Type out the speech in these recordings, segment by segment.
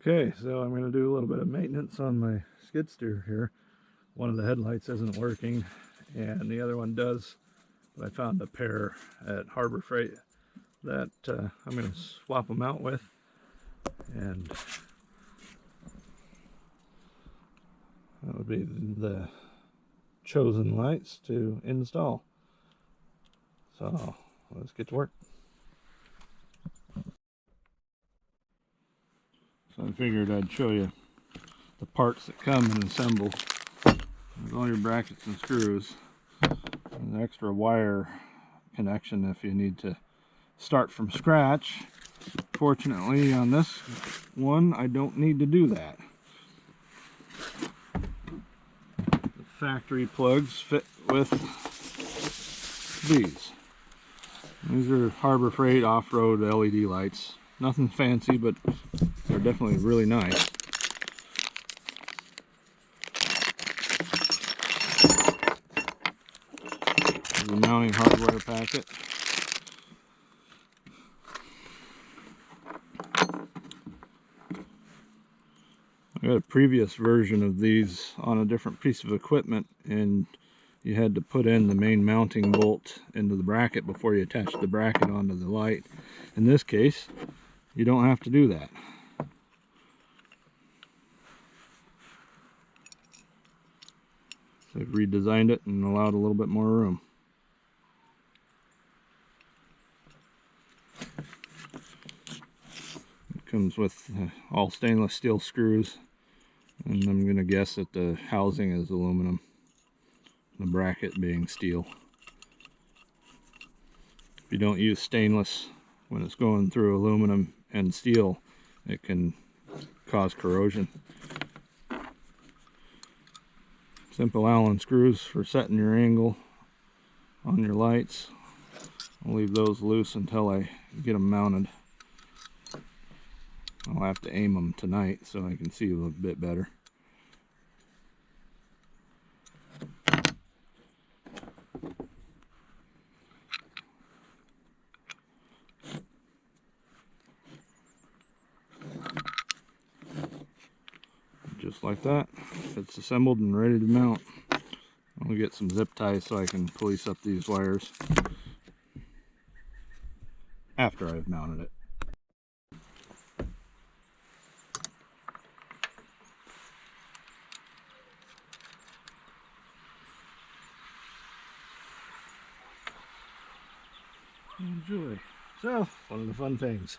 Okay, so I'm going to do a little bit of maintenance on my skid steer here. One of the headlights isn't working and the other one does, but I found a pair at Harbor Freight that I'm going to swap them out with, and that would be the chosen lights to install. So let's get to work. So I figured I'd show you the parts that come and assemble with all your brackets and screws. An extra wire connection if you need to start from scratch. Fortunately on this one I don't need to do that. The factory plugs fit with these. These are Harbor Freight off-road LED lights. Nothing fancy, but they're definitely really nice. There's a mounting hardware packet. I got a previous version of these on a different piece of equipment, and you had to put in the main mounting bolt into the bracket before you attach the bracket onto the light. In this case, you don't have to do that. So I've redesigned it and allowed a little bit more room. It comes with all stainless steel screws, and I'm going to guess that the housing is aluminum, the bracket being steel. If you don't use stainless when it's going through aluminum and steel, it can cause corrosion. Simple Allen screws for setting your angle on your lights. I'll leave those loose until I get them mounted. I'll have to aim them tonight so I can see a little bit better. Just like that, it's assembled and ready to mount. I'll get some zip ties so I can police up these wires after I've mounted it. Enjoy. So, one of the fun things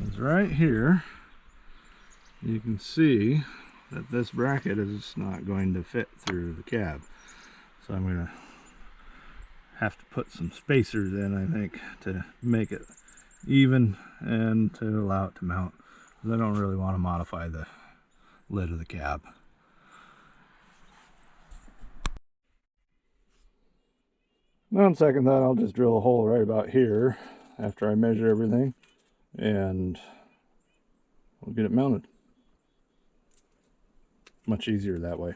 is right here. You can see that this bracket is not going to fit through the cab, so I'm going to have to put some spacers in, I think, to make it even and to allow it to mount, because I don't really want to modify the lid of the cab. Now, on second thought, I'll just drill a hole right about here after I measure everything, and we'll get it mounted. Much easier that way.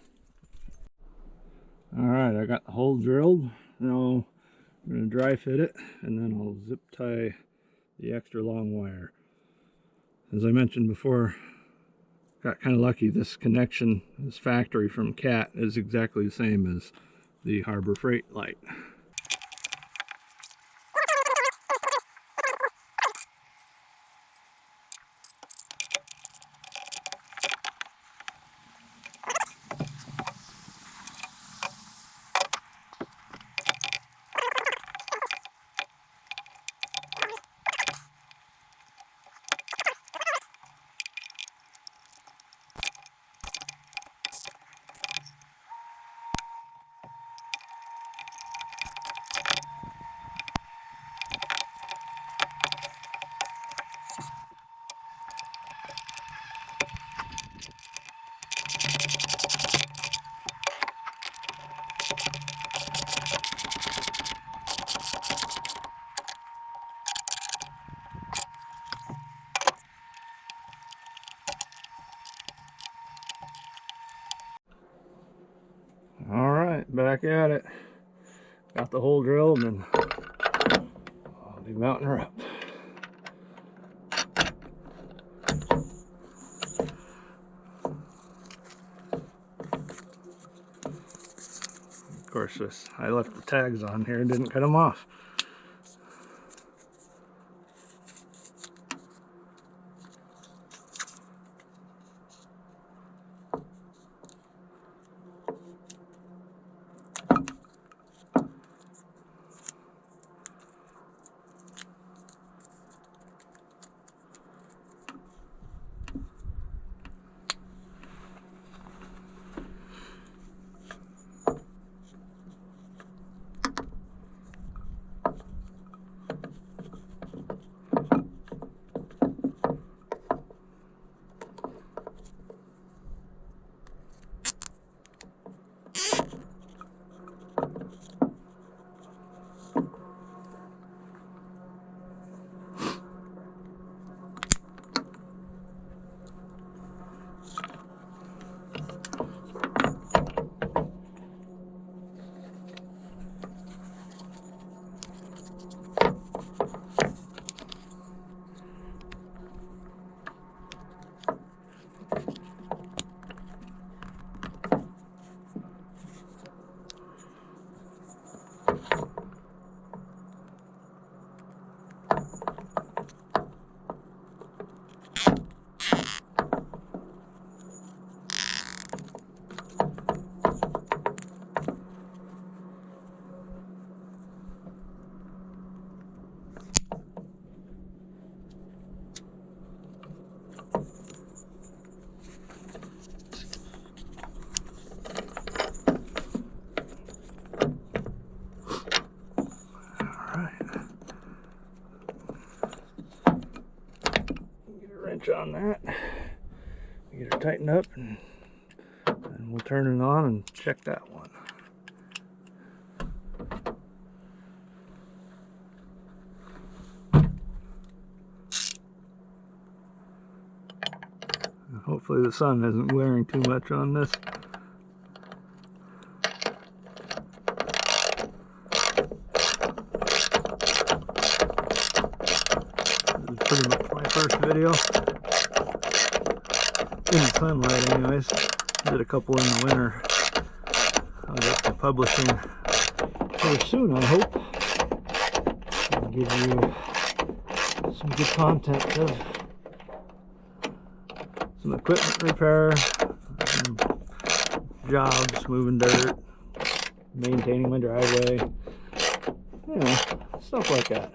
Alright, I got the hole drilled. Now I'm going to dry fit it, and then I'll zip tie the extra long wire. As I mentioned before, got kind of lucky. This connection, this factory from Cat, is exactly the same as the Harbor Freight light. Alright, back at it. Got the hole drilled, and I'll be mounting her up. course, I left the tags on here and didn't cut them off. On that, get it tightened up, and we'll turn it on and check that one. And hopefully the sun isn't glaring too much on this. This is pretty much my first video in the sunlight anyways. Did a couple in the winter. I'll get to publishing very soon, I hope. I'll give you some good content of some equipment repair, some jobs, moving dirt, maintaining my driveway, you know, stuff like that.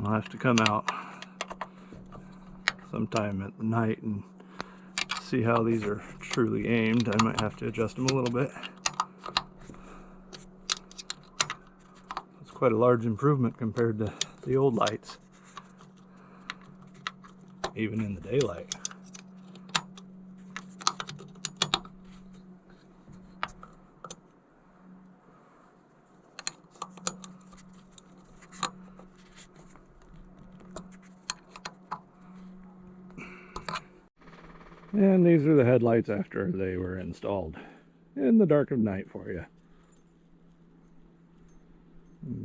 I'll have to come out sometime at the night and see how these are truly aimed. I might have to adjust them a little bit. It's quite a large improvement compared to the old lights, even in the daylight. And these are the headlights after they were installed in the dark of night for you.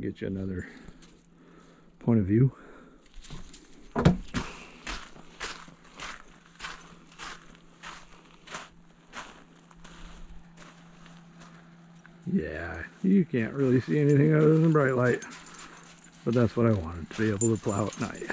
Get you another point of view. Yeah, you can't really see anything other than bright light, but that's what I wanted, to be able to plow at night.